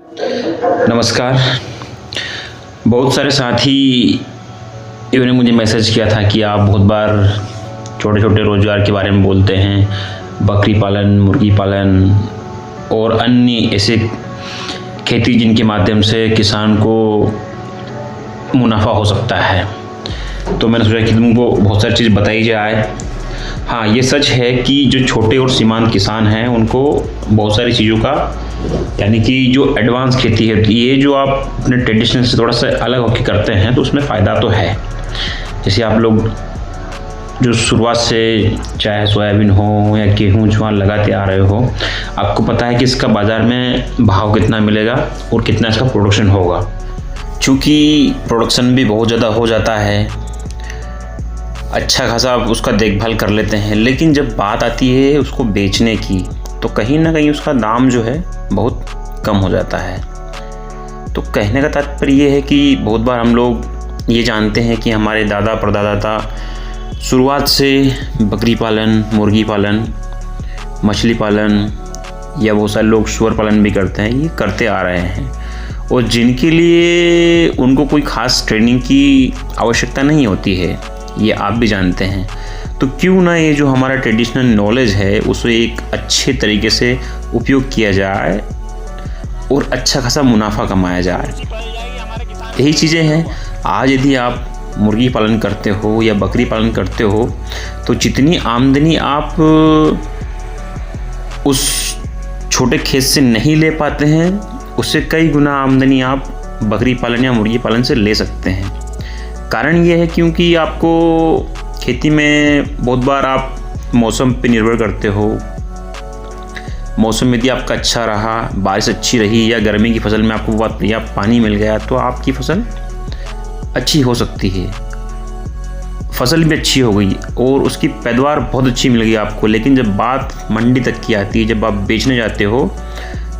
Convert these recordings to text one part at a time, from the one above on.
नमस्कार। बहुत सारे साथी इन्होंने मुझे मैसेज किया था कि आप बहुत बार छोटे छोटे रोज़गार के बारे में बोलते हैं, बकरी पालन, मुर्गी पालन और अन्य ऐसे खेती जिनके माध्यम से किसान को मुनाफा हो सकता है। तो मैंने सोचा कि तुमको बहुत सारी चीज़ बताई जाए। हाँ, ये सच है कि जो छोटे और सीमांत किसान हैं उनको बहुत सारी चीज़ों का, यानी कि जो एडवांस खेती है, ये जो आप अपने ट्रेडिशनल से थोड़ा सा अलग होकर करते हैं तो उसमें फ़ायदा तो है। जैसे आप लोग जो शुरुआत से चाहे सोयाबीन हो या गेहूँ ज्वार लगाते आ रहे हो, आपको पता है कि इसका बाज़ार में भाव कितना मिलेगा और कितना इसका प्रोडक्शन होगा। चूँकि प्रोडक्शन भी बहुत ज़्यादा हो जाता है, अच्छा खासा आप उसका देखभाल कर लेते हैं, लेकिन जब बात आती है उसको बेचने की तो कहीं ना कहीं उसका दाम जो है बहुत कम हो जाता है। तो कहने का तात्पर्य ये है कि बहुत बार हम लोग ये जानते हैं कि हमारे दादा परदादा शुरुआत से बकरी पालन, मुर्गी पालन, मछली पालन या बहुत सारे लोग सूअर पालन भी करते हैं, ये करते आ रहे हैं और जिनके लिए उनको कोई ख़ास ट्रेनिंग की आवश्यकता नहीं होती है, ये आप भी जानते हैं। तो क्यों ना ये जो हमारा ट्रेडिशनल नॉलेज है उसे एक अच्छे तरीके से उपयोग किया जाए और अच्छा खासा मुनाफा कमाया जाए। यही चीज़ें हैं। आज यदि आप मुर्गी पालन करते हो या बकरी पालन करते हो तो जितनी आमदनी आप उस छोटे खेत से नहीं ले पाते हैं, उससे कई गुना आमदनी आप बकरी पालन या मुर्गी पालन से ले सकते हैं। कारण ये है क्योंकि आपको खेती में बहुत बार आप मौसम पे निर्भर करते हो। मौसम यदि आपका अच्छा रहा, बारिश अच्छी रही या गर्मी की फसल में आपको बहुत बढ़िया पानी मिल गया तो आपकी फसल अच्छी हो सकती है। फसल भी अच्छी हो गई और उसकी पैदावार बहुत अच्छी मिल गई आपको, लेकिन जब बात मंडी तक की आती है, जब आप बेचने जाते हो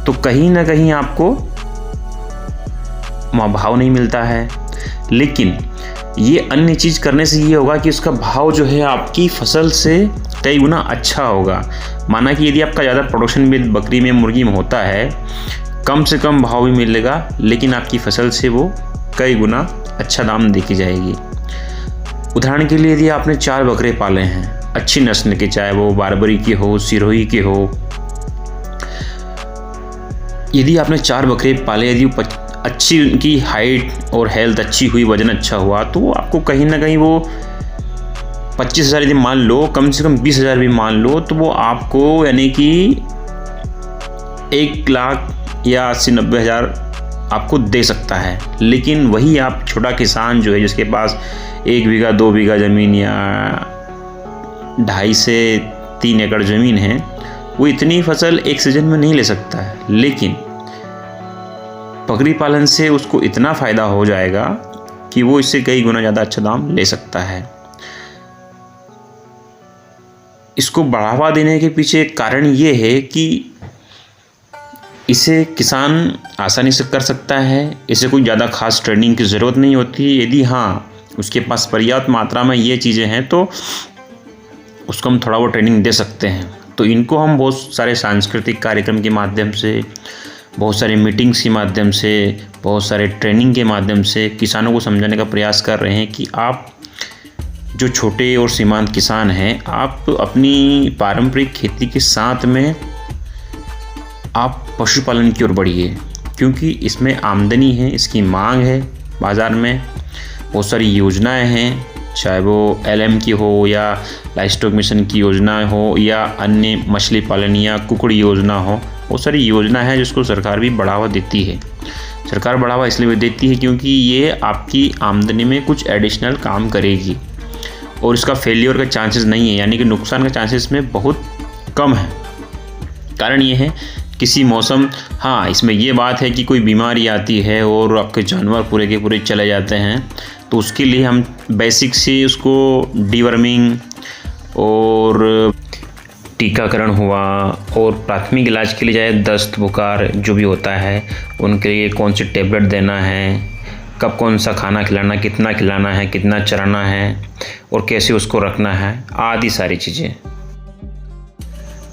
तो कहीं ना कहीं आपको भाव नहीं मिलता है। लेकिन ये अन्य चीज़ करने से ये होगा कि उसका भाव जो है आपकी फसल से कई गुना अच्छा होगा। माना कि यदि आपका ज़्यादा प्रोडक्शन भी बकरी में, मुर्गी में होता है, कम से कम भाव भी मिलेगा, लेकिन आपकी फसल से वो कई गुना अच्छा दाम देखी जाएगी। उदाहरण के लिए यदि आपने 4 बकरे पाले हैं अच्छी नस्ल के, चाहे वो बारबरी के हो, सिरोही के हो, यदि आपने 4 बकरे पाले, यदि अच्छी उनकी हाइट और हेल्थ अच्छी हुई, वजन अच्छा हुआ, तो आपको कहीं ना कहीं वो 25,000 यदि मान लो, कम से कम 20,000 भी मान लो, तो वो आपको यानी कि 1 लाख या 80-90 हज़ार आपको दे सकता है। लेकिन वही आप छोटा किसान जो है, जिसके पास 1 बीघा 2 बीघा ज़मीन या 2.5 से 3 एकड़ ज़मीन है, वो इतनी फसल एक सीज़न में नहीं ले सकता है। लेकिन बकरी पालन से उसको इतना फ़ायदा हो जाएगा कि वो इससे कई गुना ज़्यादा अच्छा दाम ले सकता है। इसको बढ़ावा देने के पीछे कारण ये है कि इसे किसान आसानी से कर सकता है, इसे कोई ज़्यादा खास ट्रेनिंग की ज़रूरत नहीं होती। यदि हाँ उसके पास पर्याप्त मात्रा में ये चीज़ें हैं तो उसको हम थोड़ा वो ट्रेनिंग दे सकते हैं। तो इनको हम बहुत सारे सांस्कृतिक कार्यक्रम के माध्यम से, बहुत सारे मीटिंग्स के माध्यम से, बहुत सारे ट्रेनिंग के माध्यम से किसानों को समझाने का प्रयास कर रहे हैं कि आप जो छोटे और सीमांत किसान हैं, आप अपनी पारंपरिक खेती के साथ में आप पशुपालन की ओर बढ़िए, क्योंकि इसमें आमदनी है, इसकी मांग है बाज़ार में। बहुत सारी योजनाएं हैं, चाहे वो LM की हो या लाइवस्टॉक मिशन की योजना हो या अन्य मछली पालन या कुकड़ी योजना हो, बहुत सारी योजना है जिसको सरकार भी बढ़ावा देती है। सरकार बढ़ावा इसलिए भी देती है क्योंकि ये आपकी आमदनी में कुछ एडिशनल काम करेगी और इसका फेलियर का चांसेस नहीं है, यानी कि नुकसान का चांसेस में बहुत कम है। कारण ये है किसी मौसम, हाँ इसमें ये बात है कि कोई बीमारी आती है और आपके जानवर पूरे के पूरे चले जाते हैं, तो उसके लिए हम बेसिक से उसको डीवर्मिंग और टीकाकरण हुआ और प्राथमिक इलाज के लिए चाहे दस्त बुखार जो भी होता है उनके लिए कौन सी टेबलेट देना है, कब कौन सा खाना खिलाना, कितना खिलाना है, कितना चराना है और कैसे उसको रखना है, आदि सारी चीज़ें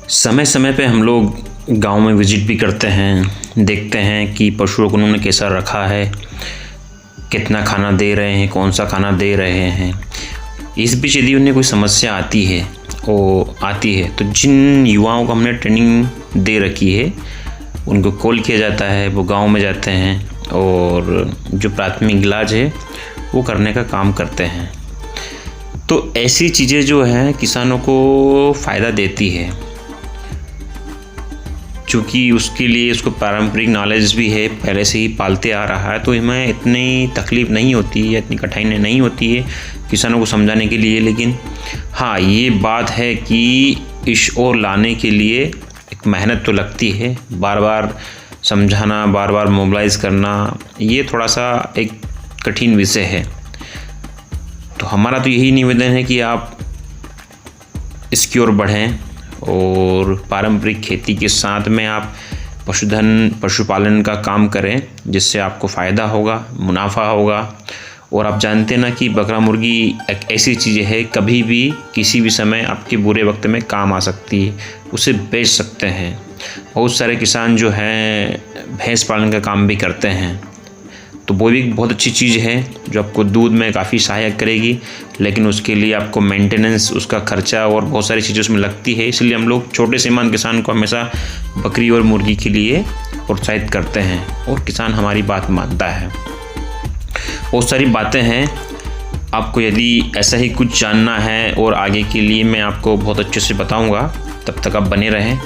समय समय पे हम लोग गांव में विज़िट भी करते हैं, देखते हैं कि पशुओं को उन्होंने कैसा रखा है, कितना खाना दे रहे हैं, कौन सा खाना दे रहे हैं। इस बीच यदि उन्हें कोई समस्या आती है तो जिन युवाओं को हमने ट्रेनिंग दे रखी है उनको कॉल किया जाता है, वो गांव में जाते हैं और जो प्राथमिक इलाज है वो करने का काम करते हैं। तो ऐसी चीज़ें जो हैं किसानों को फ़ायदा देती है, क्योंकि उसके लिए उसको पारंपरिक नॉलेज भी है, पहले से ही पालते आ रहा है, तो हमें इतनी तकलीफ़ नहीं होती है, इतनी कठिनाई नहीं होती है किसानों को समझाने के लिए। लेकिन हाँ, ये बात है कि इस ओर लाने के लिए एक मेहनत तो लगती है, बार बार समझाना, बार बार मोबिलाइज़ करना, ये थोड़ा सा एक कठिन विषय है। तो हमारा तो यही निवेदन है कि आप इसकी ओर बढ़ें और पारंपरिक खेती के साथ में आप पशुपालन का काम करें, जिससे आपको फ़ायदा होगा, मुनाफा होगा। और आप जानते ना कि बकरा मुर्गी एक ऐसी चीज़ है, कभी भी किसी भी समय आपके बुरे वक्त में काम आ सकती है, उसे बेच सकते हैं। बहुत सारे किसान जो हैं भैंस पालन का काम भी करते हैं, तो वो भी बहुत अच्छी चीज़ है जो आपको दूध में काफ़ी सहायक करेगी, लेकिन उसके लिए आपको मेंटेनेंस, उसका खर्चा और बहुत सारी चीज़ें उसमें लगती है। इसलिए हम लोग छोटे सीमांत किसान को हमेशा बकरी और मुर्गी के लिए प्रोत्साहित करते हैं और किसान हमारी बात मानता है। बहुत सारी बातें हैं, आपको यदि ऐसा ही कुछ जानना है और आगे के लिए मैं आपको बहुत अच्छे से बताऊँगा, तब तक आप बने रहें।